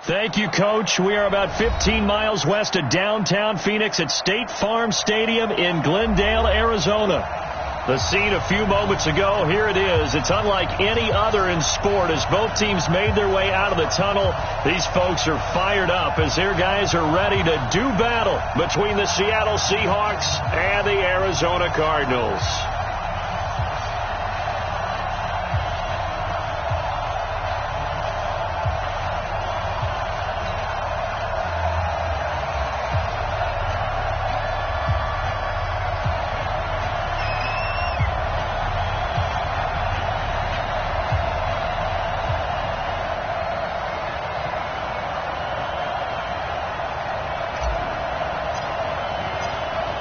Thank you, Coach. We are about 15 miles west of downtown Phoenix at State Farm Stadium in Glendale, Arizona. The scene a few moments ago, here it is. It's unlike any other in sport as both teams made their way out of the tunnel. These folks are fired up as their guys are ready to do battle between the Seattle Seahawks and the Arizona Cardinals.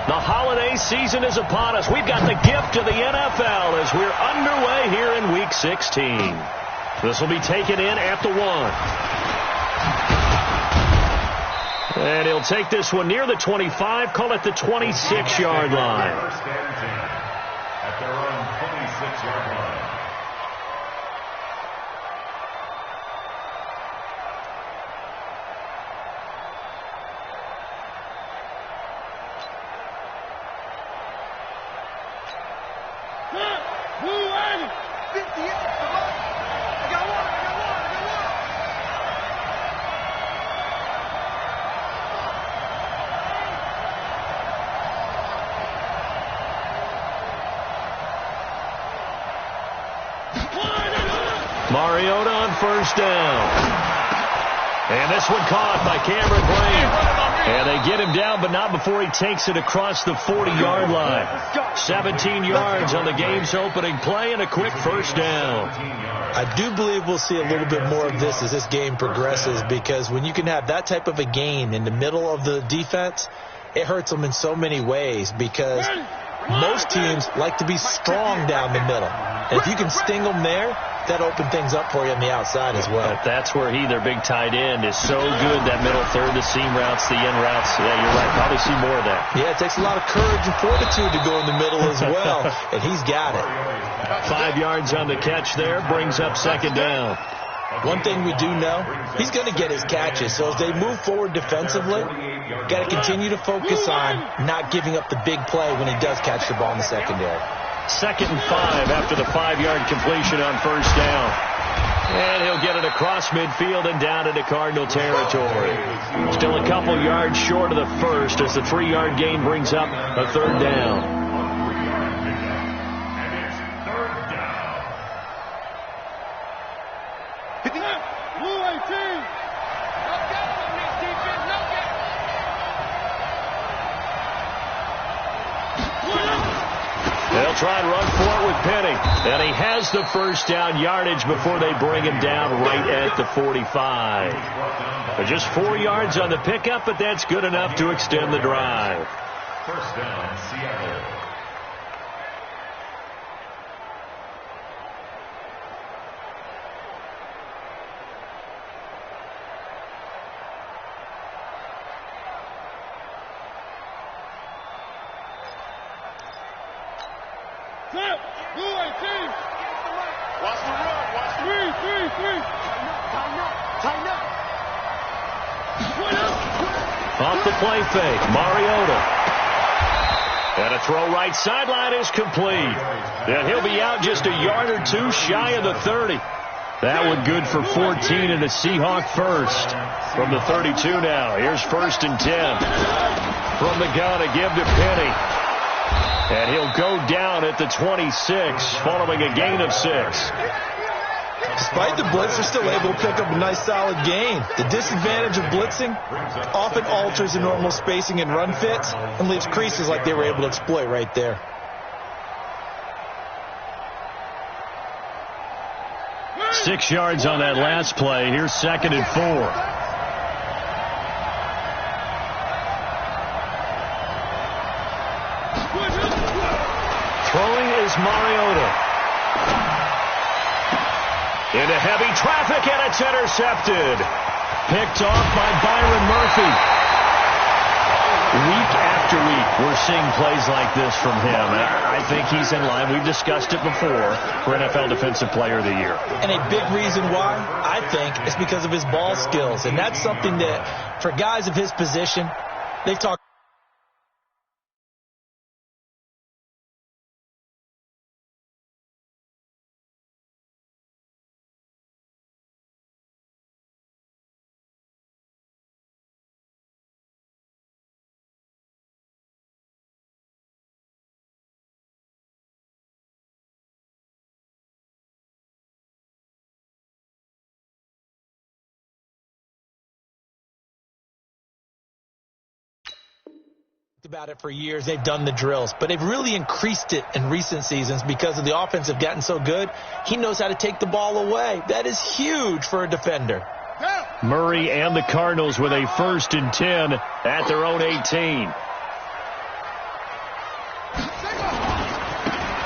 The holiday season is upon us. We've got the gift of the NFL as we're underway here in Week 16. This will be taken in at the 1. And he'll take this one near the 25, call it the 26-yard line. First and 10 at their own 26-yard line. Mariota on first down. And this one caught by Cameron Blaine. And they get him down, but not before he takes it across the 40-yard line. 17 yards on the game's opening play and a quick first down. I do believe we'll see a little bit more of this as this game progresses, because when you can have that type of a gain in the middle of the defense, it hurts them in so many ways, because most teams like to be strong down the middle. And if you can sting them there, that opens things up for you on the outside as well. But that's where their big tight end, is so good, that middle third, the seam routes, the in routes. Yeah, you're right. Probably see more of that. Yeah, it takes a lot of courage and fortitude to go in the middle as well, and he's got it. 5 yards on the catch there, brings up second down. One thing we do know, he's going to get his catches. So as they move forward defensively, got to continue to focus on not giving up the big play when he does catch the ball in the secondary. 2nd and 5 after the 5-yard completion on first down. And he'll get it across midfield and down into Cardinal territory. Still a couple yards short of the first as the 3-yard gain brings up a third down. They'll try and run for it with Penny. And he has the first down yardage before they bring him down right at the 45. But just 4 yards on the pickup, but that's good enough to extend the drive. First down, Seattle. Off the play fake, Mariota. And a throw right sideline is complete. And he'll be out just a yard or two shy of the 30. That one good for 14 and a Seahawk first. From the 32 now, here's 1st and 10. From the gun, a give to Penny. And he'll go down at the 26 following a gain of 6. Despite the blitz, they're still able to pick up a nice solid gain. The disadvantage of blitzing often alters the normal spacing and run fits and leaves creases like they were able to exploit right there. Six yards on that last play. Here's 2nd and 4. Throwing is Mariota. Into heavy traffic, and it's intercepted. Picked off by Byron Murphy. Week after week, we're seeing plays like this from him. And I think he's in line. We've discussed it before for NFL Defensive Player of the Year. And a big reason why, I think, is because of his ball skills. And that's something that, for guys of his position, they've talked about it for years. They've done the drills, but they've really increased it in recent seasons because of the offense have gotten so good. He knows how to take the ball away. That is huge for a defender. Murray and the Cardinals with a 1st and 10 at their own 18.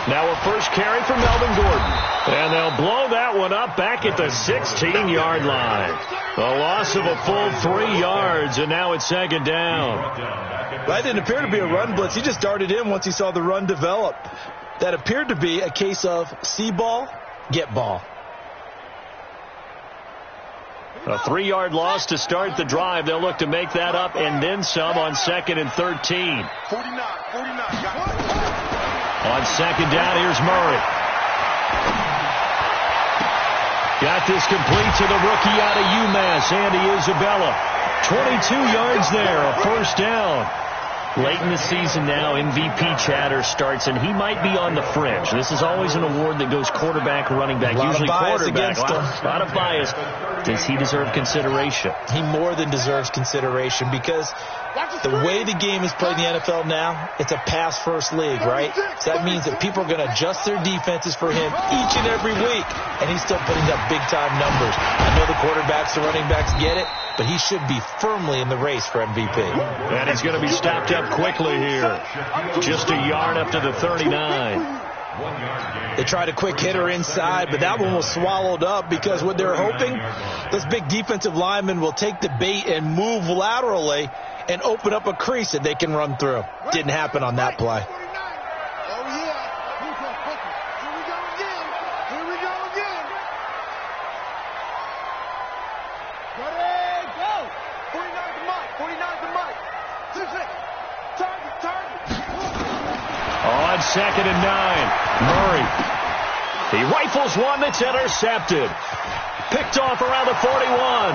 Now a first carry for Melvin Gordon. And they'll blow that one up back at the 16-yard line. A loss of a full 3 yards, and now it's 2nd down. That didn't appear to be a run blitz. He just darted in once he saw the run develop. That appeared to be a case of see ball, get ball. A 3-yard loss to start the drive. They'll look to make that up and then some on 2nd and 13. 49. On 2nd down, here's Murray. Got this complete to the rookie out of UMass, Andy Isabella. 22 yards there, a 1st down. Late in the season now, MVP chatter starts, and he might be on the fringe. This is always an award that goes quarterback, running back, usually quarterback. A lot of bias. Does he deserve consideration? He more than deserves consideration because the way the game is played in the NFL now, it's a pass-first league, right? So that means that people are going to adjust their defenses for him each and every week, and he's still putting up big-time numbers. I know the quarterbacks, the running backs get it, but he should be firmly in the race for MVP. And he's going to be stopped up quickly here. Just a yard up to the 39. They tried a quick hitter inside, but that one was swallowed up because what they're hoping, this big defensive lineman will take the bait and move laterally and open up a crease that they can run through. Didn't happen on that play. On 2nd and 9, Murray. He rifles one that's intercepted. Picked off around the 41.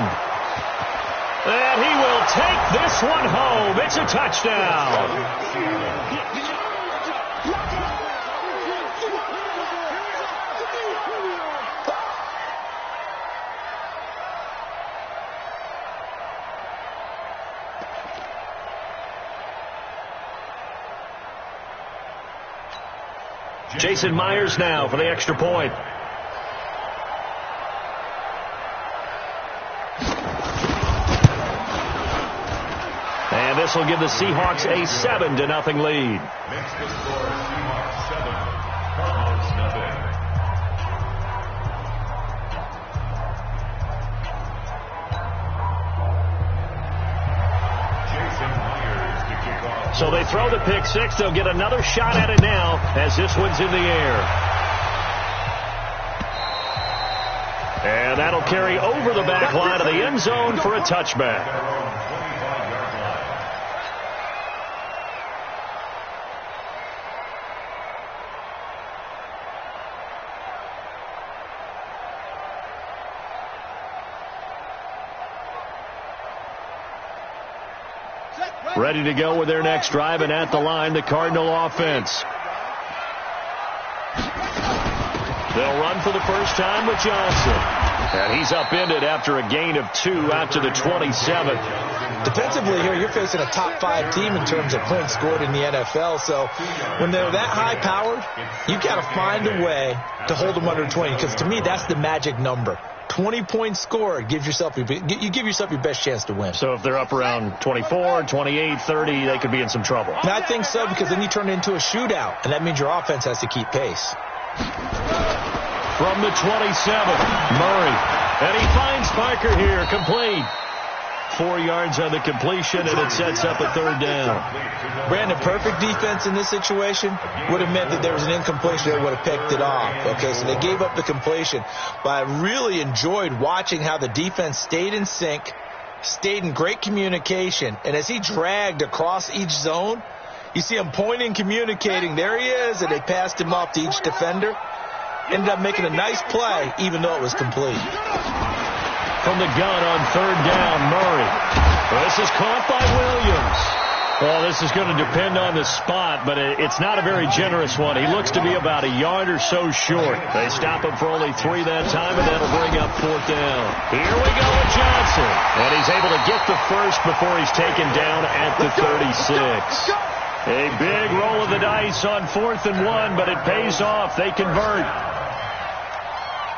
And he will take this one home. It's a touchdown. Jason Myers now for the extra point. And this will give the Seahawks a 7-0 lead. Makes the score Seahawks 7, Cardinals nothing. Jason Myers to kick off. So they throw the pick six. They'll get another shot at it now as this one's in the air. And that'll carry over the back line of the end zone for a touchback. Ready to go with their next drive, and at the line, the Cardinal offense. They'll run for the first time with Johnson. And he's upended after a gain of 2 out to the 27. Defensively here, you're facing a top 5 team in terms of points scored in the NFL. So when they're that high-powered, you've got to find a way to hold them under 20. Because to me, that's the magic number. 20 points scored, you give yourself your best chance to win. So if they're up around 24, 28, 30, they could be in some trouble. And I think so, because then you turn it into a shootout, and that means your offense has to keep pace. From the 27, Murray. And he finds Parker here, complete. 4 yards on the completion, and it sets up a 3rd down. Brandon, perfect defense in this situation would have meant that there was an incompletion. They would have picked it off. Okay, so they gave up the completion. But I really enjoyed watching how the defense stayed in sync, stayed in great communication, and as he dragged across each zone, you see him pointing, communicating. There he is, and they passed him off to each defender. Ended up making a nice play, even though it was complete. From the gun on 3rd down, Murray. This is caught by Williams. Well, this is going to depend on the spot, but it's not a very generous one. He looks to be about a yard or so short. They stop him for only 3 that time, and that'll bring up 4th down. Here we go with Johnson. And he's able to get the first before he's taken down at the 36. A big roll of the dice on 4th and 1, but it pays off. They convert.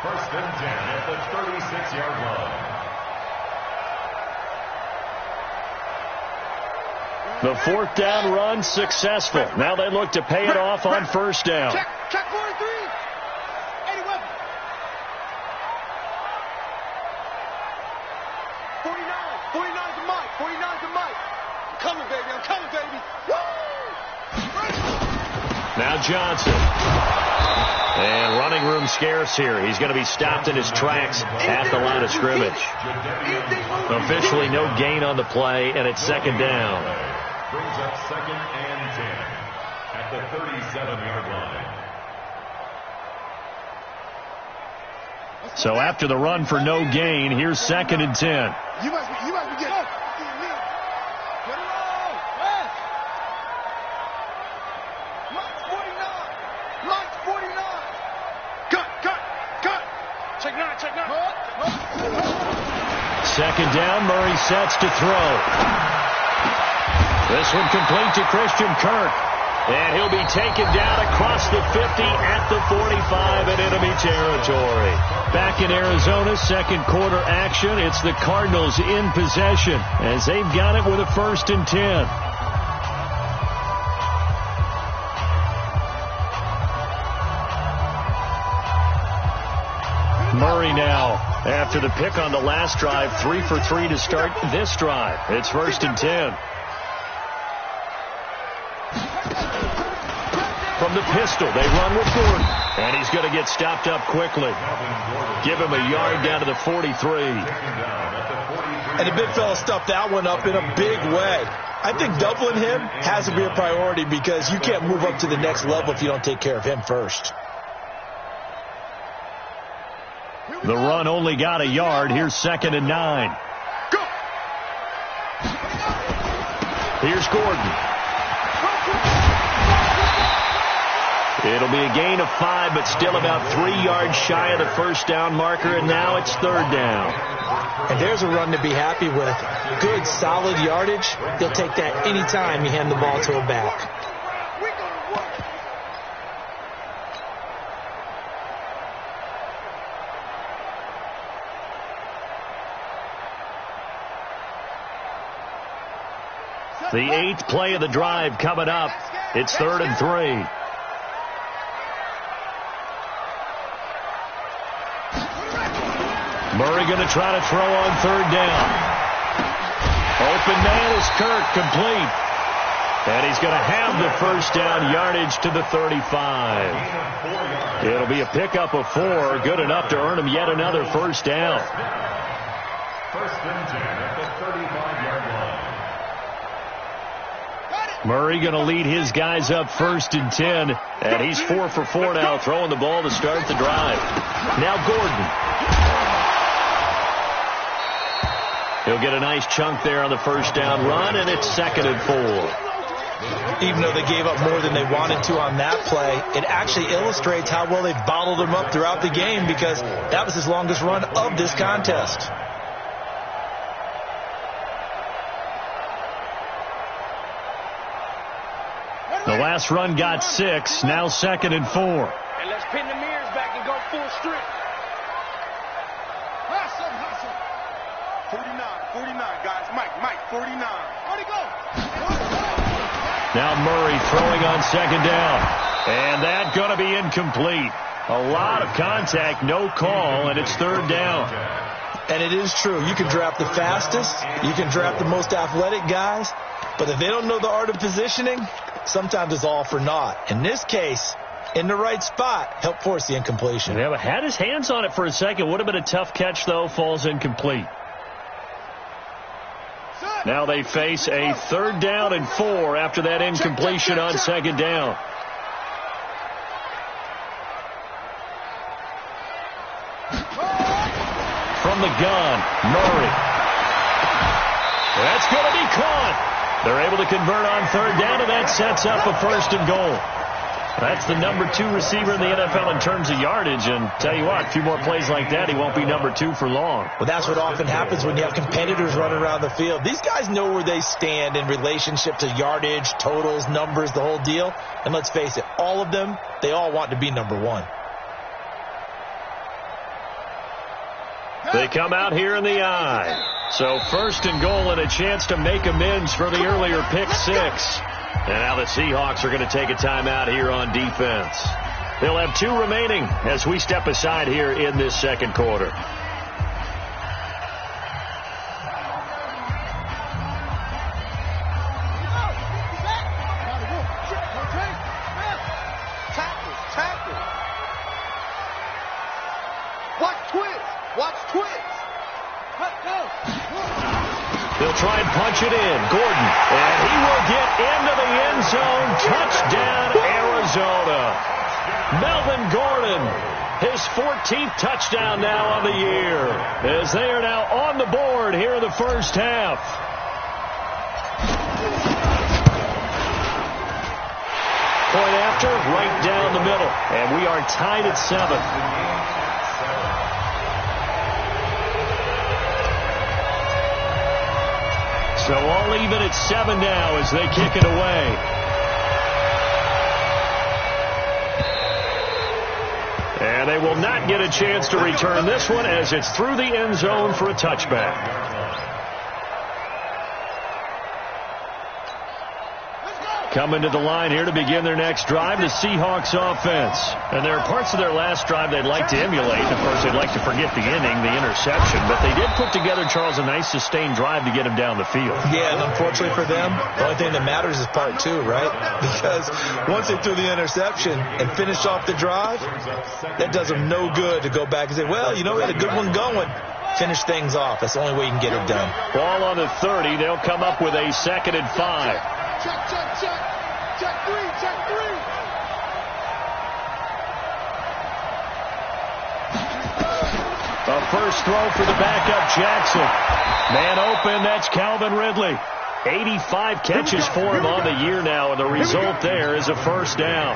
1st and 10 at the 36-yard line. The 4th down run successful. Now they look to pay it off on 1st down. Check 43. 81. 49. 49 to Mike. 49 to Mike. I'm coming, baby. I'm coming, baby. Woo! Now Johnson. And running room scarce here. He's going to be stopped in his tracks at the line of scrimmage. Officially no gain on the play, and it's 2nd down. Brings up 2nd and 10 at the 37-yard line. So after the run for no gain, here's 2nd and 10. You must be getting up. Get it on. Mike's 49. Mike's 49. Cut. Check 9. 2nd down, Murray sets to throw. This one complete to Christian Kirk. And he'll be taken down across the 50 at the 45 in enemy territory. Back in Arizona, 2nd quarter action. It's the Cardinals in possession as they've got it with a 1st and 10. Murray now, after the pick on the last drive, 3 for 3 to start this drive. It's 1st and 10. From the pistol, they run with Gordon. And he's going to get stopped up quickly. Give him a yard down to the 43. And the big fella stuffed that one up in a big way. I think doubling him has to be a priority because you can't move up to the next level if you don't take care of him first. The run only got a yard. Here's 2nd and 9. Go. Here's Gordon. It'll be a gain of 5, but still about 3 yards shy of the 1st down marker, and now it's 3rd down. And there's a run to be happy with. Good, solid yardage. He'll take that anytime you hand the ball to a back. The 8th play of the drive coming up. It's 3rd and 3. Murray going to try to throw on 3rd down. Open man is Kirk, complete. And he's going to have the 1st down yardage to the 35. It'll be a pickup of 4, good enough to earn him yet another 1st down. 1st and 10 at the 35-yard line. Murray going to lead his guys up 1st and 10. And he's 4 for 4 now, throwing the ball to start the drive. Now Gordon. He'll get a nice chunk there on the 1st down run, and it's 2nd and 4. Even though they gave up more than they wanted to on that play, it actually illustrates how well they bottled him up throughout the game because that was his longest run of this contest. The last run got 6, now 2nd and 4. And let's pin the mirrors back and go full strength. 49, guys. Mike, 49. Already go. Now Murray throwing on 2nd down. And that's going to be incomplete. A lot of contact, no call, and it's 3rd down. And it is true. You can draft the fastest. You can draft the most athletic guys. But if they don't know the art of positioning, sometimes it's all for naught. In this case, in the right spot, helped force the incompletion. Yeah, but had his hands on it for a second. Would have been a tough catch, though. Falls incomplete. Now they face a 3rd down and 4 after that incompletion on 2nd down. From the gun, Murray. That's going to be caught. They're able to convert on 3rd down, and that sets up a 1st and goal. That's the number 2 receiver in the NFL in terms of yardage, and tell you what, a few more plays like that, he won't be number 2 for long. Well, that's what often happens when you have competitors running around the field. These guys know where they stand in relationship to yardage, totals, numbers, the whole deal. And let's face it, all of them, they all want to be number 1. They come out here in the I. So 1st and goal and a chance to make amends for the earlier pick 6. And now the Seahawks are going to take a timeout here on defense. They'll have 2 remaining as we step aside here in this 2nd quarter. They'll try and punch it in. Gordon. And he will get into the end zone. Touchdown, Arizona. Melvin Gordon. His 14th touchdown now on the year. As they are now on the board here in the first half. Point after, right down the middle. And we are tied at 7. So all even at 7 now as they kick it away. And they will not get a chance to return this one as it's through the end zone for a touchback. Coming to the line here to begin their next drive, the Seahawks offense. And there are parts of their last drive they'd like to emulate. Of course, they'd like to forget the inning, the interception. But they did put together, Charles, a nice sustained drive to get him down the field. Yeah, and unfortunately for them, the only thing that matters is part 2, right? Because once they threw the interception and finished off the drive, that does them no good to go back and say, well, you know, we had a good one going. Finish things off. That's the only way you can get it done. Ball on the 30. They'll come up with a 2nd and 5. Check, check, check. Check 3, check 3. A first throw for the backup, Jackson. Man open, that's Calvin Ridley. 85 catches for him on the year now, and the result there is a 1st down.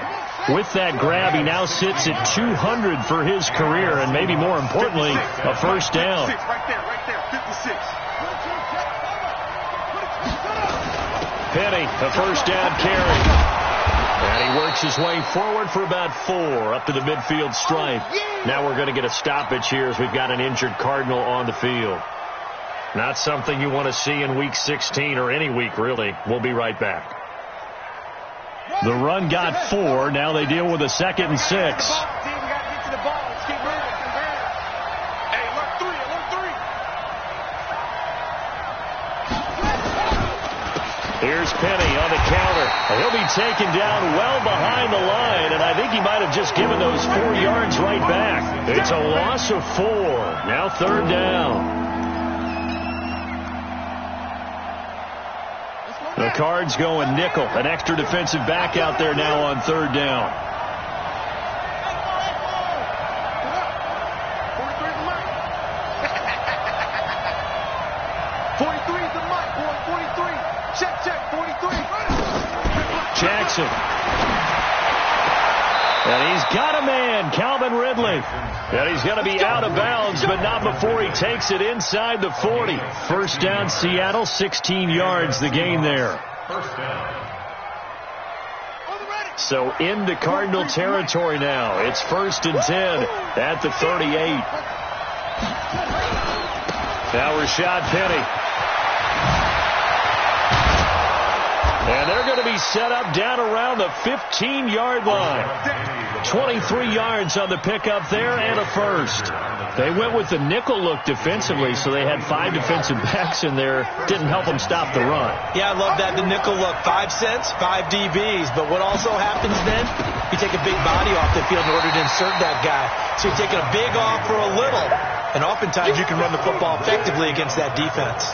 With that grab, he now sits at 200 for his career, and maybe more importantly, a 1st down. Right there, 56. Penny, a 1st down carry. And he works his way forward for about 4 up to the midfield stripe. Now we're going to get a stoppage here as we've got an injured Cardinal on the field. Not something you want to see in Week 16 or any week, really. We'll be right back. The run got 4. Now they deal with a 2nd and 6. Here's Penny on the counter. He'll be taken down well behind the line, and I think he might have just given those 4 yards right back. It's a loss of 4. Now 3rd down. The Cards going nickel. An extra defensive back out there now on 3rd down. Jackson. And he's got a man, Calvin Ridley. And he's going to be out of bounds, but not before he takes it inside the 40. 1st down, Seattle, 16 yards the gain there. So into Cardinal territory now. It's 1st and 10 at the 38. Now Rashad Penny. And they're going to be set up down around the 15-yard line. 23 yards on the pickup there and a first. They went with the nickel look defensively, so they had 5 defensive backs in there. Didn't help them stop the run. Yeah, I love that, the nickel look. 5 cents, 5 DBs. But what also happens then, you take a big body off the field in order to insert that guy. So you're taking a big off for a little. And oftentimes you can run the football effectively against that defense.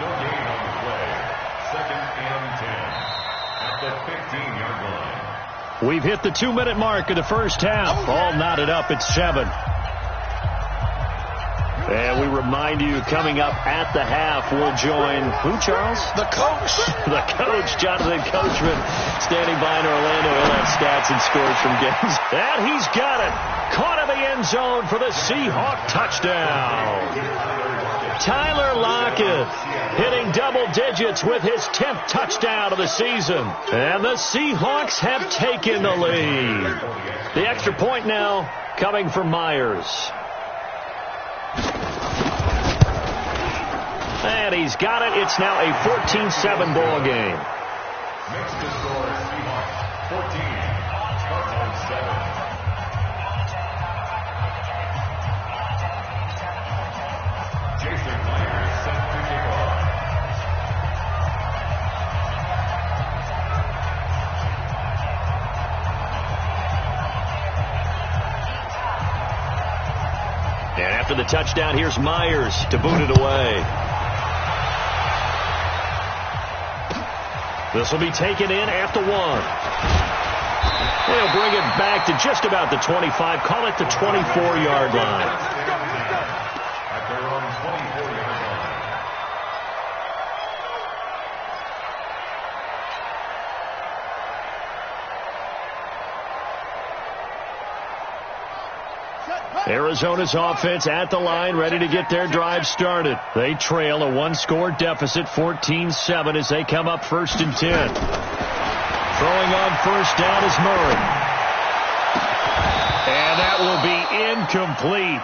No gain on the play. 2nd and 10 at the 15-yard line. We've hit the 2-minute mark of the first half. All knotted up at 7. And we remind you, coming up at the half, we'll join who, Charles? The coach. The coach, Jonathan Coachman, standing by in Orlando. He'll have stats and scores from games. And he's got it. Caught in the end zone for the Seahawk touchdown. Tyler Lockett hitting double digits with his 10th touchdown of the season. And the Seahawks have taken the lead. The extra point now coming from Myers. And he's got it. It's now a 14-7 ball game. Makes the score Seahawks 14, Cardinals 7. Jason Myers set to kick off. And after the touchdown, here's Myers to boot it away. This will be taken in at the 1. They'll bring it back to just about the 25. Call it the 24-yard line. At their own 24-yard line. Arizona's offense at the line, ready to get their drive started. They trail a 1-score deficit, 14-7, as they come up 1st and 10. Throwing on first down is Murray. And that will be incomplete.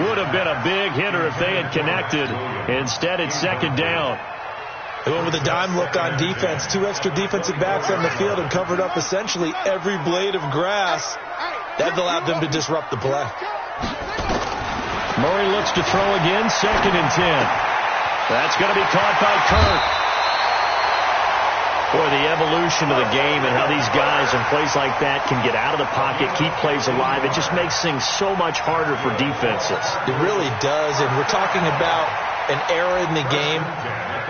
Would have been a big hitter if they had connected. Instead, it's 2nd down. They went with a dime look on defense. 2 extra defensive backs on the field and covered up essentially every blade of grass. That allowed them to disrupt the play. Murray looks to throw again, 2nd and 10. That's going to be caught by Kirk. Boy, the evolution of the game and how these guys in plays like that can get out of the pocket, keep plays alive, it just makes things so much harder for defenses. It really does, and we're talking about an era in the game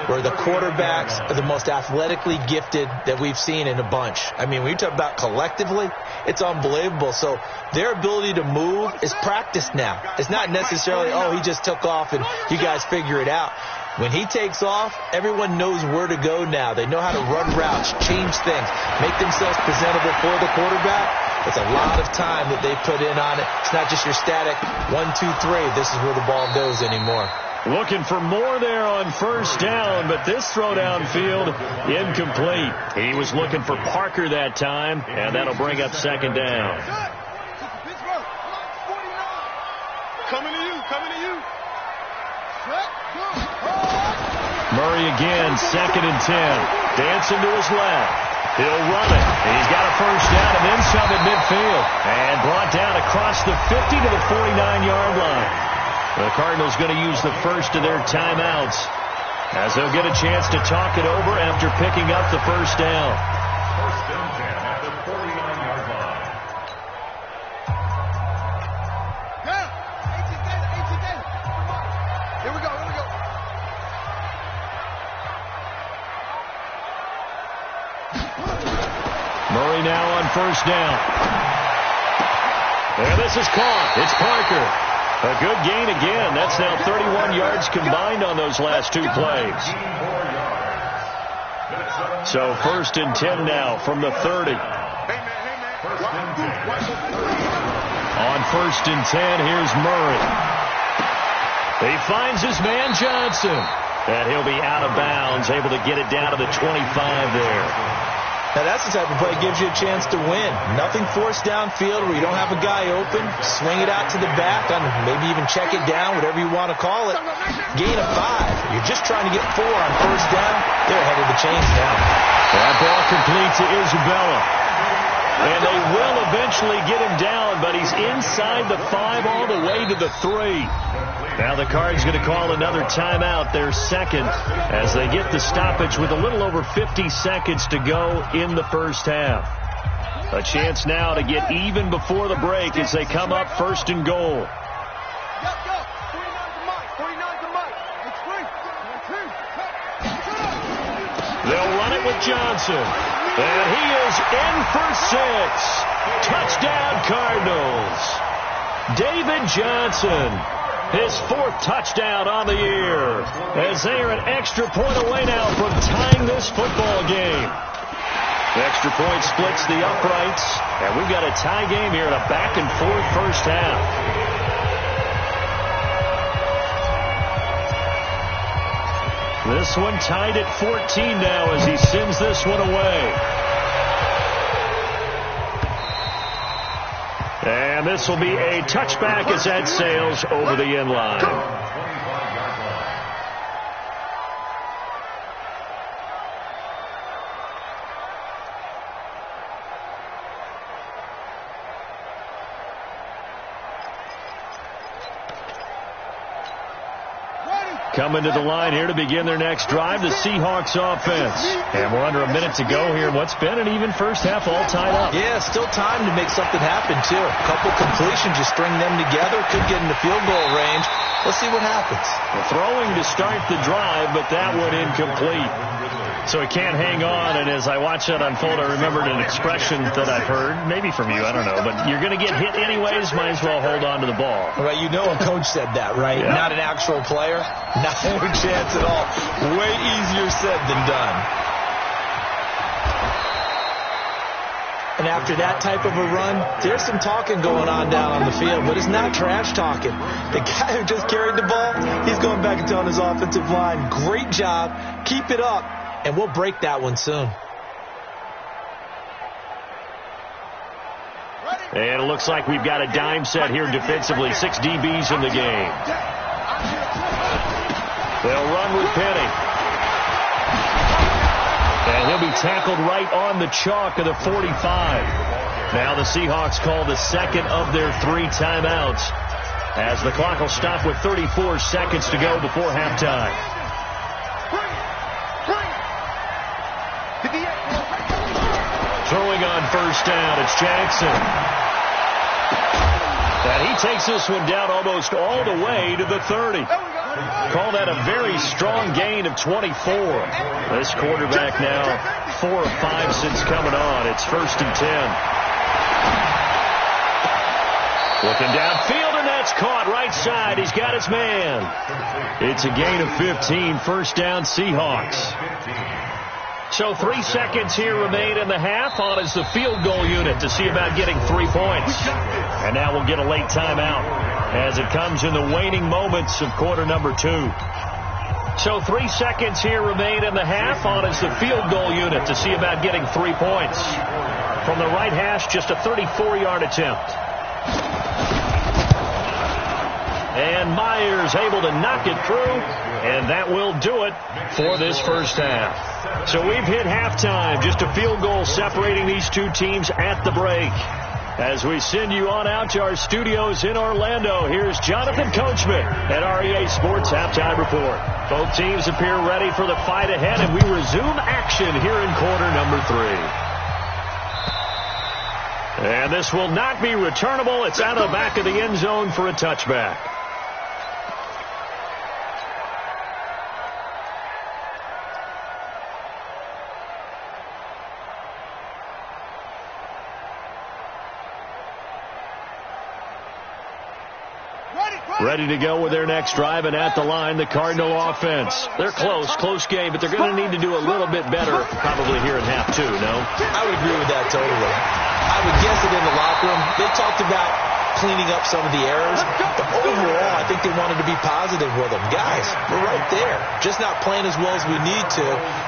where the quarterbacks are the most athletically gifted that we've seen in a bunch. I mean, when you talk about collectively, it's unbelievable. So their ability to move is practiced now. It's not necessarily, oh, he just took off and you guys figure it out. When he takes off, everyone knows where to go now. They know how to run routes, change things, make themselves presentable for the quarterback. It's a lot of time that they put in on it. It's not just your static 1, 2, 3. This is where the ball goes anymore. Looking for more there on first down, but this throw downfield incomplete. He was looking for Parker that time, and that'll bring up 2nd down. Coming to you, coming to you. Murray again, 2nd and 10. Dancing to his left. He'll run it. He's got a first down and then some at midfield. And brought down across the 50 to the 49-yard line. The Cardinals going to use the first of their timeouts as they'll get a chance to talk it over after picking up the first down. 1st and 10 at the 49-yard line. Here we go, here we go. Murray now on first down. And this is caught. It's Parker. A good gain again. That's now 31 yards combined on those last 2 plays. So 1st and 10 now from the 30. On 1st and 10, here's Murray. He finds his man Johnson. And he'll be out of bounds, able to get it down to the 25 there. Now, that's the type of play that gives you a chance to win. Nothing forced downfield where you don't have a guy open. Swing it out to the back, maybe even check it down, whatever you want to call it. Gain of 5. You're just trying to get 4 on first down. They're ahead of the chains now. That ball complete to Isabella. And they will eventually get him down, but he's inside the 5 all the way to the 3. Now the Cards going to call another timeout, their second, as they get the stoppage with a little over 50 seconds to go in the first half. A chance now to get even before the break as they come up first and goal. They'll run it with Johnson. And he is in for 6. Touchdown, Cardinals. David Johnson, his 4th touchdown on the year, as they are an extra point away now from tying this football game. The extra point splits the uprights, and we've got a tie game here in a back-and-forth first half. This one tied at 14 now as he sends this one away. And this will be a touchback as that sails over the end line. Coming to the line here to begin their next drive, the Seahawks offense. And we're under a minute to go here in what's been an even first half, all tied up. Yeah, still time to make something happen, too. A couple completions, just string them together. Could get into field goal range. Let's see what happens. Well, throwing to start the drive, but that one incomplete. So he can't hang on, and as I watch that unfold, I remembered an expression that I've heard, maybe from you, I don't know, but you're going to get hit anyways, might as well hold on to the ball. Right, you know a coach said that, right? Yeah. Not an actual player, not a chance at all. Way easier said than done. And after that type of a run, there's some talking going on down on the field, but it's not trash talking. The guy who just carried the ball, he's going back and telling his offensive line, great job, keep it up. And we'll break that one soon. And it looks like we've got a dime set here defensively. 6 DBs in the game. They'll run with Penny. And he'll be tackled right on the chalk of the 45. Now the Seahawks call the second of their 3 timeouts, as the clock will stop with 34 seconds to go before halftime. Throwing on first down, it's Jackson. And he takes this one down almost all the way to the 30. Call that a very strong gain of 24. This quarterback now 4 of 5 since coming on. It's first and 10. Looking downfield, and that's caught right side. He's got his man. It's a gain of 15. First down, Seahawks. So 3 seconds here remain in the half. On is the field goal unit to see about getting 3 points. And now we'll get a late timeout as it comes in the waning moments of quarter number 2. So 3 seconds here remain in the half. On is the field goal unit to see about getting 3 points. From the right hash, just a 34-yard attempt. And Myers able to knock it through, and that will do it for this first half. So we've hit halftime, just a field goal separating these 2 teams at the break. As we send you on out to our studios in Orlando, here's Jonathan Coachman at REA Sports Halftime Report. Both teams appear ready for the fight ahead, and we resume action here in quarter number 3. And this will not be returnable. It's out of the back of the end zone for a touchback. Ready to go with their next drive, and at the line, the Cardinal offense. They're close game, but they're going to need to do a little bit better probably here in half 2, no? I would agree with that totally. I would guess it in the locker room. They talked about cleaning up some of the errors, but overall, I think they wanted to be positive with them. Guys, we're right there. Just not playing as well as we need to.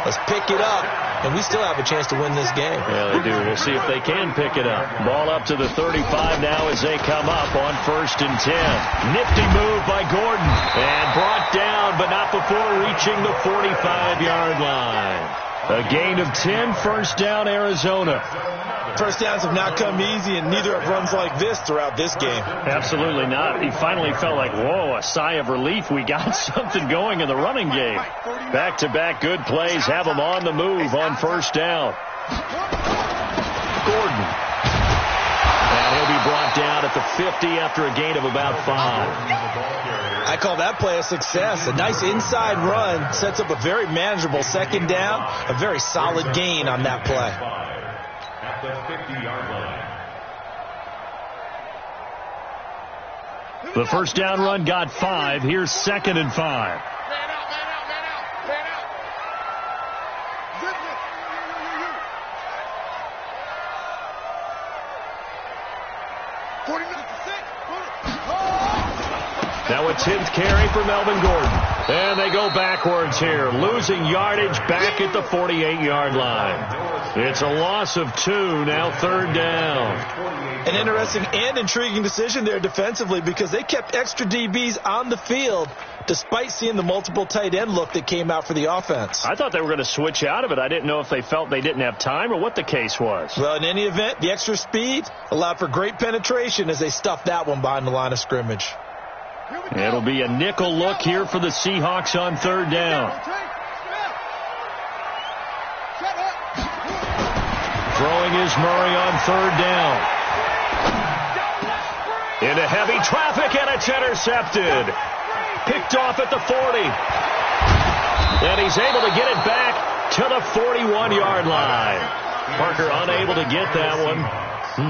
Let's pick it up, and we still have a chance to win this game. Yeah, they do. We'll see if they can pick it up. Ball up to the 35 now as they come up on first and 10. Nifty move by Gordon, and brought down, but not before reaching the 45-yard line. A gain of 10, first down, Arizona. First downs have not come easy, and neither have runs like this throughout this game. Absolutely not. He finally felt like, whoa, a sigh of relief. We got something going in the running game. Back-to-back good plays have him on the move on first down. Gordon. And he'll be brought down at the 50 after a gain of about 5. I call that play a success. A nice inside run sets up a very manageable second down. A very solid gain on that play. At the 50-yard line. The first down run got 5. Here's 2nd and 5. Man out. Zip it. You. 49 to 6. Now a 10th carry for Melvin Gordon. And they go backwards here, losing yardage back at the 48-yard line. It's a loss of 2, now 3rd down. An interesting and intriguing decision there defensively because they kept extra DBs on the field despite seeing the multiple tight end look that came out for the offense. I thought they were going to switch out of it. I didn't know if they felt they didn't have time or what the case was. Well, in any event, the extra speed allowed for great penetration as they stuffed that one behind the line of scrimmage. It'll be a nickel look here for the Seahawks on 3rd down. Throwing is Murray on 3rd down. Into heavy traffic, and it's intercepted. Picked off at the 40. And he's able to get it back to the 41-yard line. Parker unable to get that one.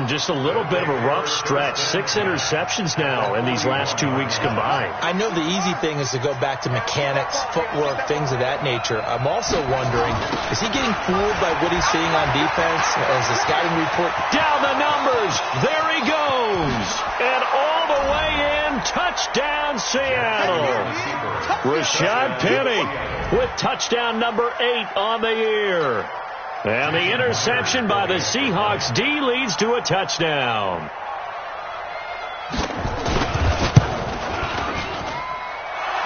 Just a little bit of a rough stretch. 6 interceptions now in these last 2 weeks combined. I know the easy thing is to go back to mechanics, footwork, things of that nature. I'm also wondering, is he getting fooled by what he's seeing on defense? As the scouting report... Down the numbers. There he goes. And all the way in. Touchdown, Seattle. Rashad Penny with touchdown number 8 on the year. And the interception by the Seahawks D leads to a touchdown.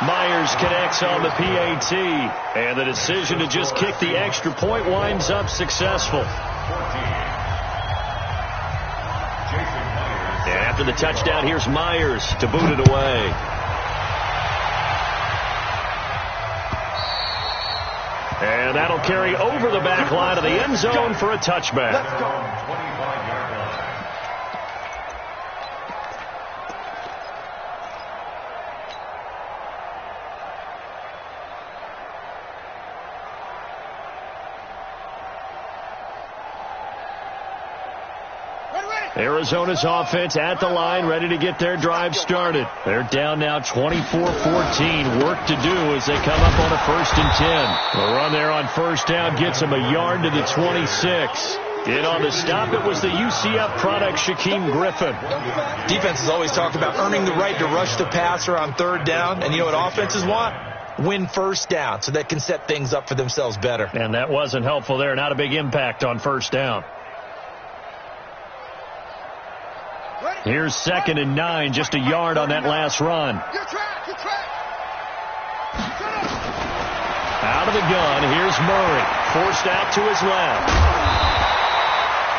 Myers connects on the PAT. And the decision to just kick the extra point winds up successful. And after the touchdown, here's Myers to boot it away. And that'll carry over the back line of the end zone for a touchback. Let's go. 25-yard line. Arizona's offense at the line, ready to get their drive started. They're down now 24-14. Work to do as they come up on a 1st and 10. The run there on first down gets them a yard to the 26. In on the stop, it was the UCF product, Shaquem Griffin. Defense has always talked about earning the right to rush the passer on 3rd down. And you know what offenses want? Win first down so they can set things up for themselves better. And that wasn't helpful there. Not a big impact on first down. Here's 2nd and 9, just a yard on that last run. Out of the gun, here's Murray. Forced out to his left.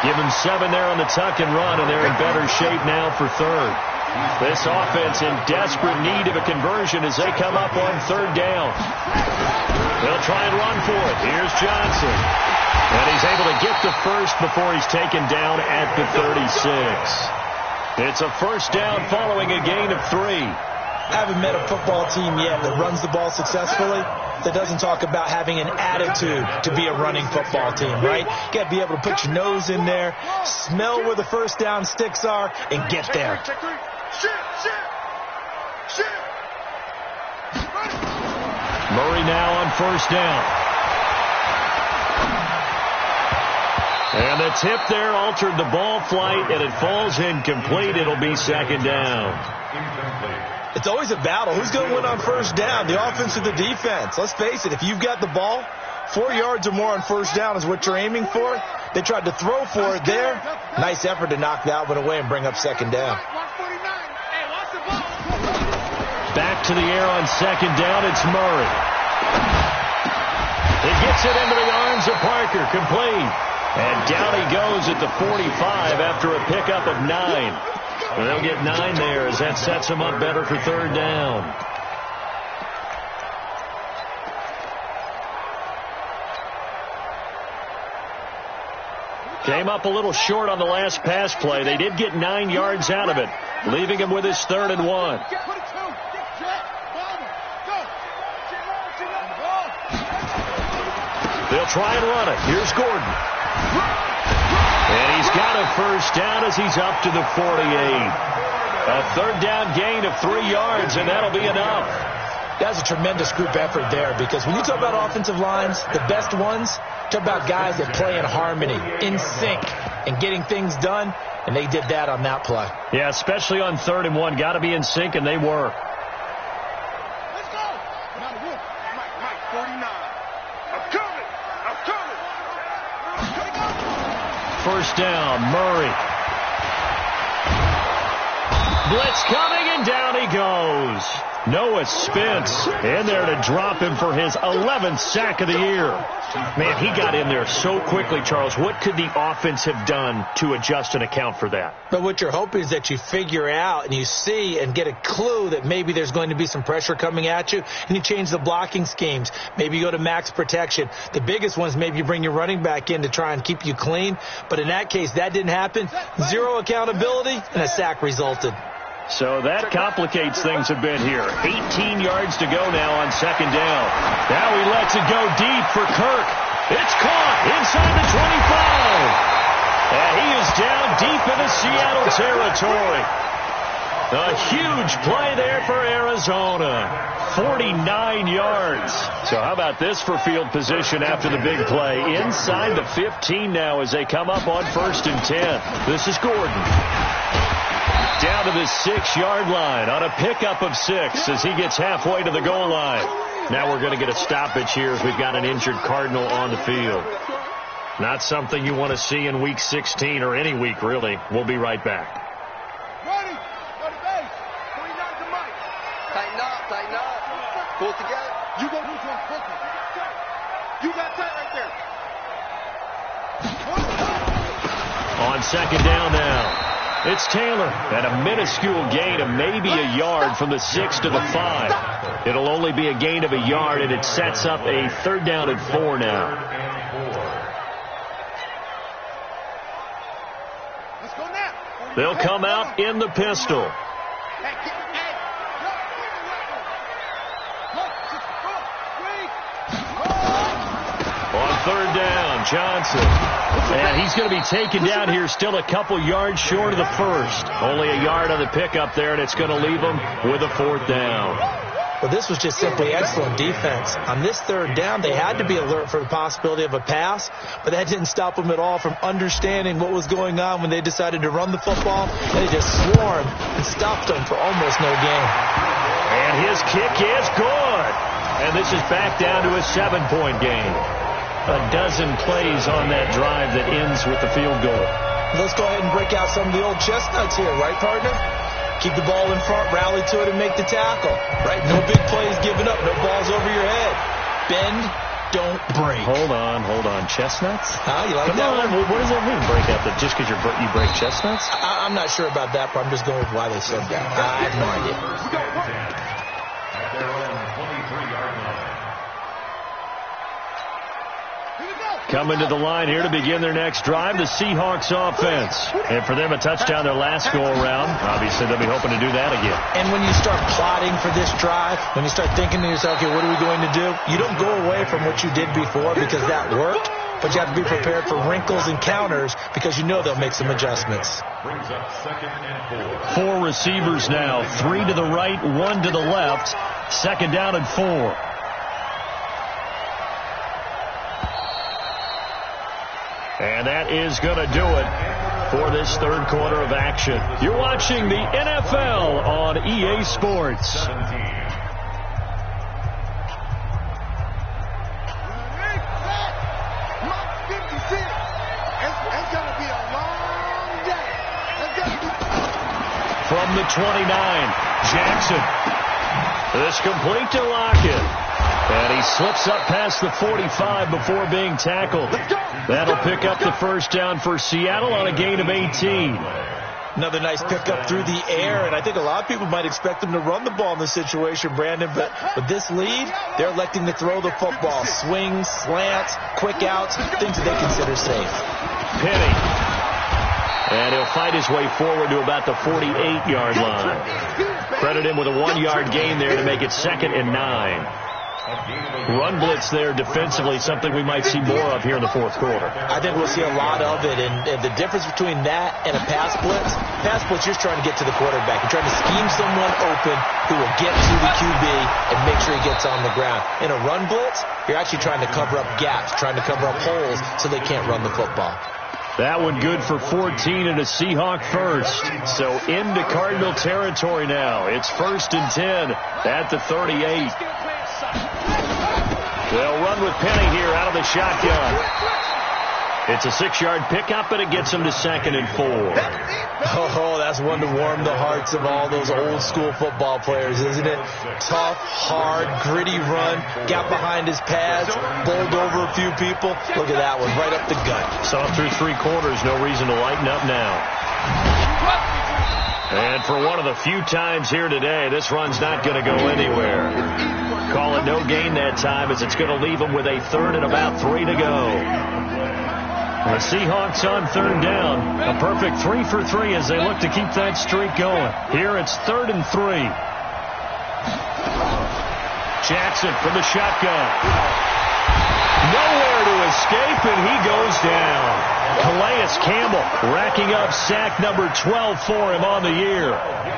Give him 7 there on the tuck and run, and they're in better shape now for 3rd. This offense in desperate need of a conversion as they come up on 3rd down. They'll try and run for it. Here's Johnson. And he's able to get the first before he's taken down at the 36. It's a first down following a gain of 3. I haven't met a football team yet that runs the ball successfully that doesn't talk about having an attitude to be a running football team, right? You got to be able to put your nose in there, smell where the first down sticks are, and get there. Murray now on first down. And the tip there altered the ball flight, and it falls incomplete. It'll be 2nd down. It's always a battle. Who's going to win on first down, the offense or the defense? Let's face it, if you've got the ball, 4 yards or more on first down is what you're aiming for. They tried to throw for it there. Nice effort to knock that one away and bring up 2nd down. Back to the air on 2nd down. It's Murray. He gets it into the arms of Parker, complete. And down he goes at the 45 after a pickup of 9. Well, they'll get 9 there as that sets them up better for third down. Came up a little short on the last pass play. They did get 9 yards out of it, leaving him with his 3rd and 1. They'll try and run it. Here's Gordon. And he's got a first down as he's up to the 48. A third down gain of 3 yards, and that'll be enough. That's a tremendous group effort there, because when you talk about offensive lines, the best ones, talk about guys that play in harmony, in sync, and getting things done, and they did that on that play. Yeah, especially on 3rd and 1. Got to be in sync, and they were. Let's go. Now the wolf. Mike, 49. I'm coming. First down, Murray. Blitz coming, and down he goes. Noah Spence in there to drop him for his 11th sack of the year. Man, he got in there so quickly, Charles. What could the offense have done to adjust and account for that? But what you're hoping is that you figure out and you see and get a clue that maybe there's going to be some pressure coming at you, and you change the blocking schemes. Maybe you go to max protection. The biggest ones, maybe you bring your running back in to try and keep you clean. But in that case, that didn't happen. 0 accountability, and a sack resulted. So that complicates things a bit here. 18 yards to go now on 2nd down. Now he lets it go deep for Kirk. It's caught inside the 25. And he is down deep in the Seattle territory. A huge play there for Arizona. 49 yards. So how about this for field position after the big play? Inside the 15 now as they come up on 1st and 10. This is Gordon. Down to the 6-yard line on a pickup of 6 as he gets halfway to the goal line. Now we're going to get a stoppage here as we've got an injured Cardinal on the field. Not something you want to see in Week 16 or any week, really. We'll be right back. Ready. Go to base. 49 to Mike. Tighten up. Pull it together. You go do some quickly. You got that right there. On 2nd down now. It's Taylor at a minuscule gain of maybe a yard from the 6 to the 5. It'll only be a gain of a yard, and it sets up a 3rd down and 4 now. Let's go now. They'll come out in the pistol. On 3rd down, Johnson. And he's going to be taken down here still a couple yards short of the 1st. Only a yard on the pickup there, and it's going to leave him with a 4th down. Well, this was just simply excellent defense. On this 3rd down, they had to be alert for the possibility of a pass, but that didn't stop them at all from understanding what was going on when they decided to run the football. They just swarmed and stopped them for almost no gain. And his kick is good. And this is back down to a 7-point game. A dozen plays on that drive that ends with the field goal. Let's go ahead and break out some of the old chestnuts here, right, partner? Keep the ball in front, rally to it, and make the tackle, right? No big plays given up, no balls over your head. Bend, don't break. Hold on. Chestnuts? You like Come that on. one? What does that mean, break out? Just because you break chestnuts? I'm not sure about that, but I'm just going with why they said that. I have no idea. At their own 23-yard line. Coming to the line here to begin their next drive, the Seahawks offense. And for them, a touchdown their last go-around. Obviously, they'll be hoping to do that again. And when you start plotting for this drive, when you start thinking to yourself, okay, what are we going to do? You don't go away from what you did before because that worked, but you have to be prepared for wrinkles and counters because you know they'll make some adjustments. Brings up 2nd and 4. 4 receivers now, 3 to the right, 1 to the left. 2nd down and 4. And that is going to do it for this 3rd quarter of action. You're watching the NFL on EA Sports. 17. From the 29, Jackson. This complete to Lockett. And he slips up past the 45 before being tackled. That'll pick up the first down for Seattle on a gain of 18. Another nice pickup through the air, and I think a lot of people might expect them to run the ball in this situation, Brandon, but with this lead, they're electing to throw the football. Swings, slants, quick outs, things that they consider safe. Penny. And he'll fight his way forward to about the 48-yard line. Credit him with a 1-yard gain there to make it 2nd and 9. Run blitz there defensively, something we might see more of here in the fourth quarter. I think we'll see a lot of it, and the difference between that and a pass blitz, you're just trying to get to the quarterback. You're trying to scheme someone open who will get to the QB and make sure he gets on the ground. In a run blitz, you're actually trying to cover up gaps, trying to cover up holes so they can't run the football. That one good for 14 and a Seahawk first. So into Cardinal territory now. It's 1st and 10 at the 38. They'll run with Penny here out of the shotgun. It's a 6-yard pickup, and it gets them to 2nd and 4. Oh, that's one to warm the hearts of all those old-school football players, isn't it? Tough, hard, gritty run, got behind his pads, bowled over a few people. Look at that one, right up the gut. Saw it through 3 quarters, no reason to lighten up now. And for one of the few times here today, this run's not going to go anywhere. Call it no gain that time, as it's going to leave them with a 3rd and about 3 to go. The Seahawks on 3rd down. A perfect 3 for 3 as they look to keep that streak going. Here it's 3rd and 3. Jackson from the shotgun. Nowhere to escape, and he goes down. Calais Campbell racking up sack number 12 for him on the year.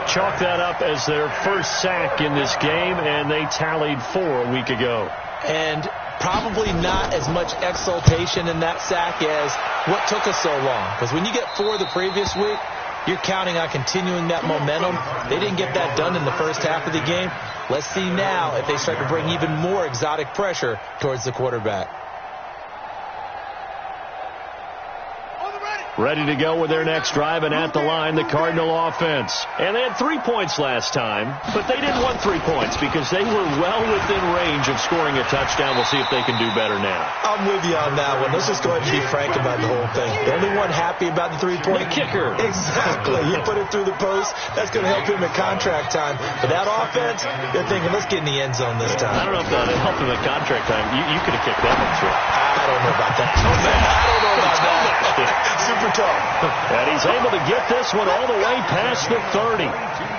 Chalk that up as their first sack in this game, and they tallied 4 a week ago. And probably not as much exultation in that sack as what took us so long. Because when you get 4 the previous week, you're counting on continuing that momentum. They didn't get that done in the first half of the game. Let's see now if they start to bring even more exotic pressure towards the quarterback. Ready to go with their next drive, and at the line, the Cardinal offense. And they had 3 points last time, but they didn't want 3 points because they were well within range of scoring a touchdown. We'll see if they can do better now. I'm with you on that one. Let's just go ahead and be frank about the whole thing. The only one happy about the 3-point kicker. Exactly. You put it through the post. That's going to help him at contract time. But that offense, they're thinking, let's get in the end zone this time. I don't know if that helped him at contract time. You could have kicked that one through. I don't know about that. I don't know about that. Super tough. And he's able to get this one all the way past the 30.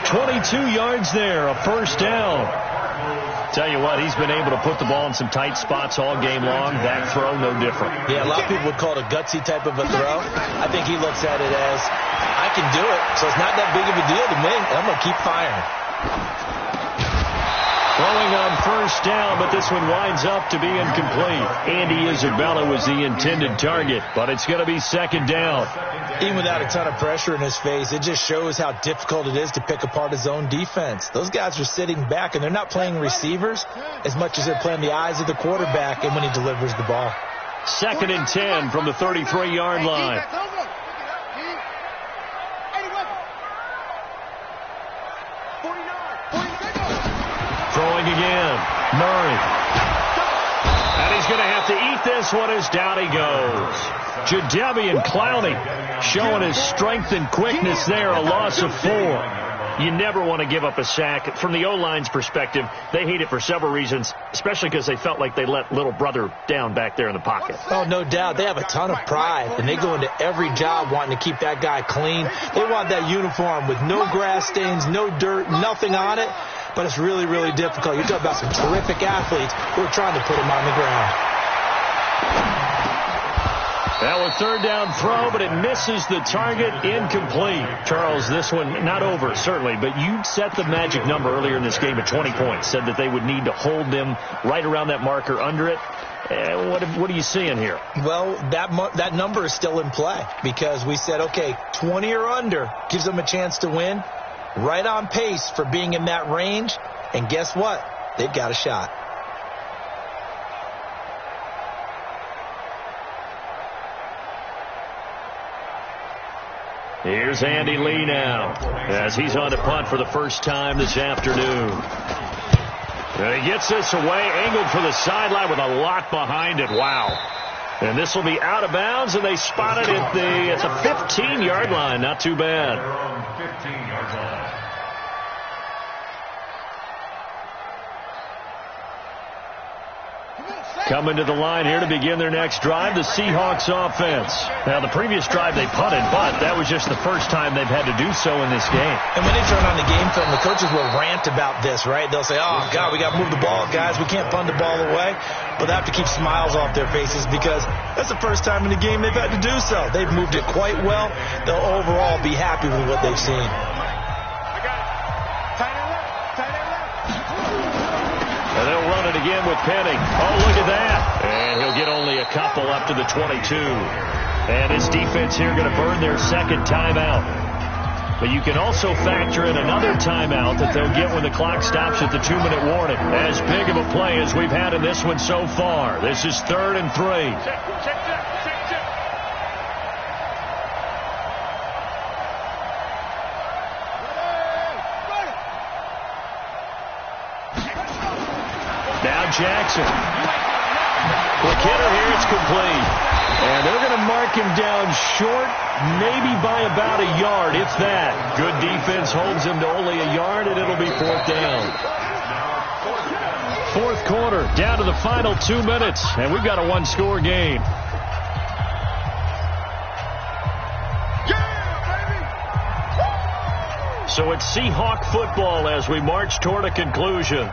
22 yards there, a first down. Tell you what, he's been able to put the ball in some tight spots all game long. That throw, no different. Yeah, a lot of people would call it a gutsy type of a throw. I think he looks at it as, I can do it, so it's not that big of a deal to me. I'm going to keep firing. Throwing on first down, but this one winds up to be incomplete. Andy Isabella was the intended target, but it's going to be 2nd down. Even without a ton of pressure in his face, it just shows how difficult it is to pick apart his own defense. Those guys are sitting back, and they're not playing receivers as much as they're playing the eyes of the quarterback and when he delivers the ball. 2nd and 10 from the 33-yard line. Throwing again. Murray. And he's going to have to eat this one as down he goes. Jadeveon Clowney showing his strength and quickness there. A loss of 4. You never want to give up a sack. From the O-line's perspective, they hate it for several reasons, especially because they felt like they let little brother down back there in the pocket. Oh, no doubt. They have a ton of pride, and they go into every job wanting to keep that guy clean. They want that uniform with no grass stains, no dirt, nothing on it. But it's really, really difficult. You're talking about some terrific athletes who are trying to put him on the ground. That was 3rd down throw, but it misses the target, incomplete. Charles, this one not over, certainly, but you set the magic number earlier in this game at 20 points, said that they would need to hold them right around that marker under it. What are you seeing here? Well, that number is still in play because we said, okay, 20 or under gives them a chance to win. Right on pace for being in that range, and guess what? They've got a shot. Here's Andy Lee now as he's on to punt for the first time this afternoon. And he gets this away, angled for the sideline with a lot behind it. Wow. And this will be out of bounds, and they spot it at the 15-yard line. Not too bad. 15-yard line. Coming to the line here to begin their next drive, the Seahawks offense. Now, the previous drive they punted, but that was just the first time they've had to do so in this game. And when they turn on the game film, the coaches will rant about this, right? They'll say, oh, God, we got to move the ball, guys. We can't punt the ball away. But they have to keep smiles off their faces because that's the first time in the game they've had to do so. They've moved it quite well. They'll overall be happy with what they've seen. And they'll run it again with Penny. Oh, look at that. And he'll get only a couple up to the 22. And his defense here going to burn their second timeout. But you can also factor in another timeout that they'll get when the clock stops at the 2-minute warning. As big of a play as we've had in this one so far. This is 3rd and 3. Jackson. Quick hitter here, it's complete. And they're going to mark him down short, maybe by about a yard, if that. Good defense holds him to only a yard, and it'll be 4th down. 4th quarter, down to the final 2 minutes, and we've got a one-score game. So it's Seahawk football as we march toward a conclusion.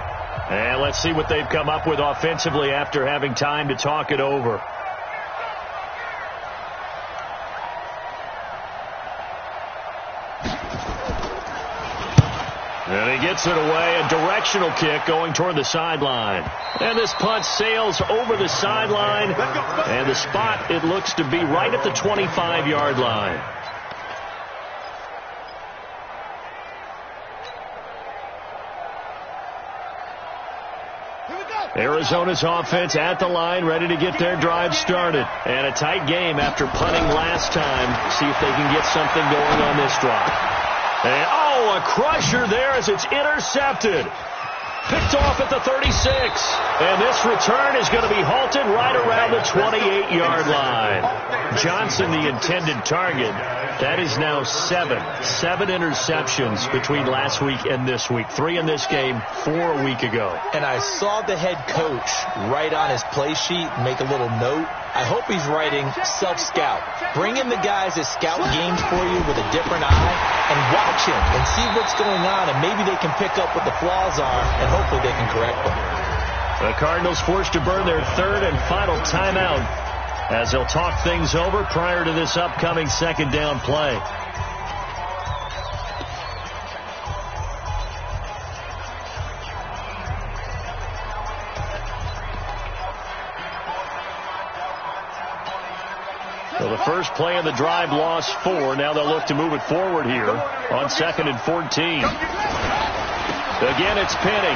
And let's see what they've come up with offensively after having time to talk it over. And he gets it away, a directional kick going toward the sideline. And this punt sails over the sideline, and the spot, it looks to be right at the 25-yard line. Arizona's offense at the line, ready to get their drive started. And a tight game after punting last time. See if they can get something going on this drive. And, oh, a crusher there as it's intercepted. Picked off at the 36. And this return is going to be halted right around the 28-yard line. Johnson, the intended target. That is now 7 interceptions between last week and this week. 3 in this game, 4 a week ago. And I saw the head coach write on his play sheet, make a little note. I hope he's writing self-scout. Bring in the guys that scout games for you with a different eye and watch him and see what's going on, and maybe they can pick up what the flaws are, and hopefully they can correct them. The Cardinals forced to burn their 3rd and final timeout as they'll talk things over prior to this upcoming 2nd down play. So the first play of the drive lost 4. Now they'll look to move it forward here on 2nd and 14. Again, it's Penny.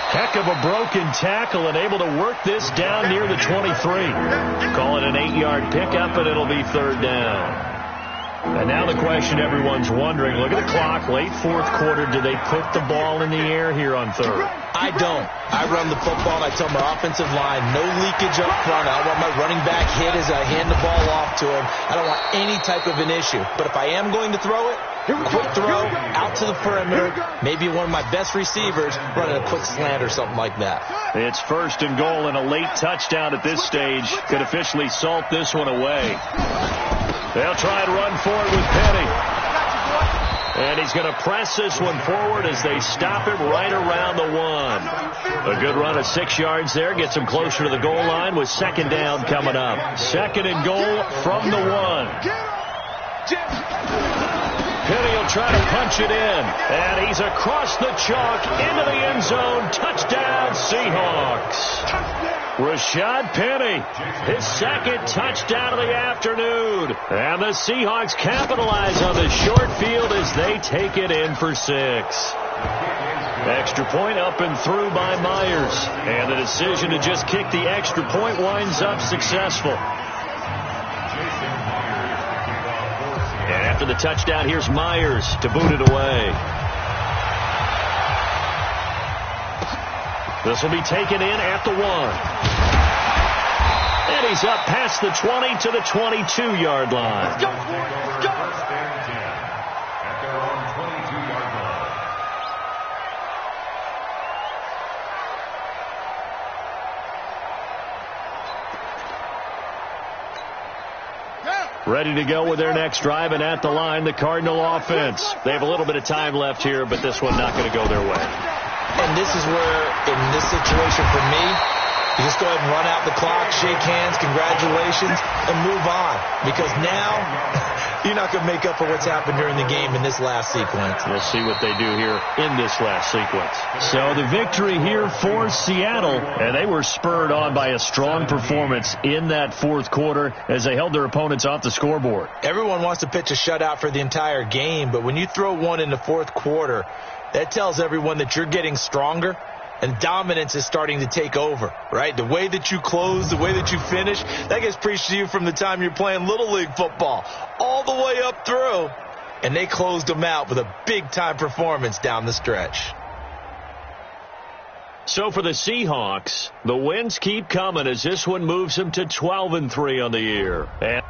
Heck of a broken tackle and able to work this down near the 23. Call it an 8-yard pickup, and it'll be 3rd down. And now the question everyone's wondering, look at the clock, late 4th quarter, do they put the ball in the air here on 3rd? I don't. I run the football, and I tell my offensive line, no leakage up front. I don't want my running back hit as I hand the ball off to him. I don't want any type of an issue. But if I am going to throw it, quick throw, out to the perimeter, maybe one of my best receivers running a quick slant or something like that. It's 1st and goal, and a late touchdown at this stage could officially salt this one away. They'll try and run forward with Penny. And he's going to press this one forward as they stop him right around the 1. A good run of 6 yards there. Gets him closer to the goal line with 2nd down coming up. 2nd and goal from the 1. Penny will try to punch it in. And he's across the chalk into the end zone. Touchdown, Seahawks. Rashad Penny, his 2nd touchdown of the afternoon. And the Seahawks capitalize on the short field as they take it in for 6. Extra point up and through by Myers. And the decision to just kick the extra point winds up successful. And after the touchdown, here's Myers to boot it away. This will be taken in at the 1. And he's up past the 20 to the 22-yard line. Let's go. First and 10 at their own 22-yard line. Ready to go with their next drive, and at the line, the Cardinal offense. They have a little bit of time left here, but this one not going to go their way. And this is where, in this situation for me, you just go ahead and run out the clock, shake hands, congratulations, and move on. Because now, you're not going to make up for what's happened during the game in this last sequence. We'll see what they do here in this last sequence. So the victory here for Seattle, and they were spurred on by a strong performance in that fourth quarter as they held their opponents off the scoreboard. Everyone wants to pitch a shutout for the entire game, but when you throw one in the fourth quarter, that tells everyone that you're getting stronger and dominance is starting to take over, right? The way that you close, the way that you finish, that gets preached to you from the time you're playing Little League football all the way up through. And they closed them out with a big-time performance down the stretch. So for the Seahawks, the wins keep coming as this one moves them to 12-3 on the year. And